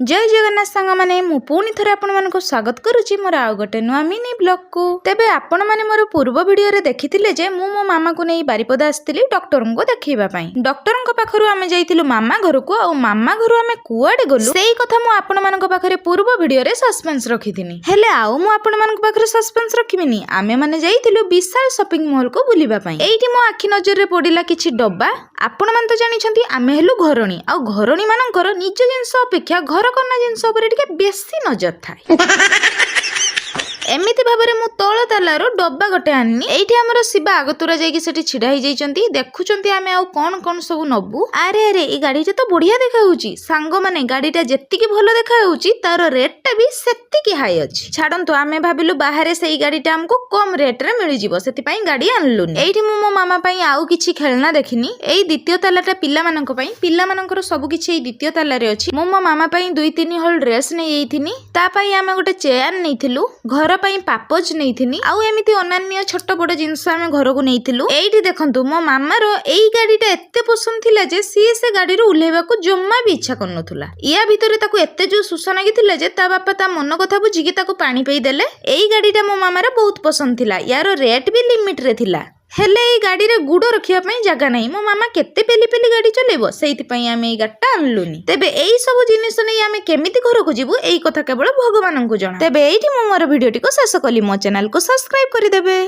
जय जगन्नाथ सांग माने मु पुणी थरे आपण मानको स्वागत करूची मोर आउ गोटे नुआ मिनी ब्लॉग को। तेबे आपण माने मोर पूर्व वीडियो रे देखिथिले जे मु मो मामा को नै बारिपदा आस्तिली डॉक्टर को देखैबा पई। डॉक्टर को पाखरु आमे जाइतिलु मामा घर को आ मामा घर आमे कुआडे गलु सेही कथा मु आपण मानको पाखरे पूर्व वीडियो रे सस्पेंस रखिथिनी। हेले आउ मु आपण मानको पाखरे सस्पेंस रखिबिनी। आमे माने जाइतिलु विशाल शॉपिंग मॉल को बुलिबा पई। एइठी मो आखि नजर रे पडिला किछि डब्बा। आपण मान तो जानि छथि आमे हेलु घरणी आ घरणी मानकर निज जिंस अपेक्षा घर कन्ना जिंस उपर टिके बेसी नजर थाए। एमिति भाबरे मु तळ तालारो डब्बा गोटे आनी। एइठी हमर शिवा आगतुरा जाईकी सेठी छिडा ही जाइचंती देखुचंती आमे आ कोन कोन सब नबु। अरे अरे ए गाडीटा तो बढ़िया देखा होउची। सांग माने गाडीटा जेत्तिकी भलो देखा होउची तार रेटटा भी सेत्तिकी हाई अछि। छाडंतु आमे भाबिलु बाहारे सेई गाडीटा हमको कम रेट रे मिलि जिवो सेति पई गाडी आनलुनी। एइठी मो मामा पई आउ किछि खेलना देखिनी। एई द्वितीय तालाटा पिल्ला मानक पई पिल्ला मानकर सब किछि एई द्वितीय ताला रे अछि। मो मामा पई 2-3 हल ड्रेस नै एइथिनी। ता पई आमे गोटे चेयर नैथिलु घर पई पापोज नैथिनी। आउ एमिति अनान्य छोट बड़ जिंस आमे घर को नैथिलु। एइठी देखंतु मो मामा रो एई गाडीटा एत्ते पसंद थिला जे से गाडी रो उलेबा को जम्मा भी इच्छा करनथुला। या भितरे ताको एत्ते जो सुसन लागिथिला जे ता बापा ता मन कथा बुझिकी ताको पानी पेई देले। एई गाडीटा मो मामा रे बहुत पसंद थिला। यार रेट भी लिमिट रे थिला। हेले एई गाडी रे गुड़ रखिया पई जगह नाही। मो मामा केते पेली पेली गाडी चलेबो सेहिति पई आमे एई गाडीटा आनलुनी। तेबे एई सब जिनिस नै आमे केमिति घर को जिवु एई कथा केवल भगवान को जणा। तेबे एइठी मो मोर वीडियो टिको शेष कली। मो चैनल को सब्सक्राइब करि देबे।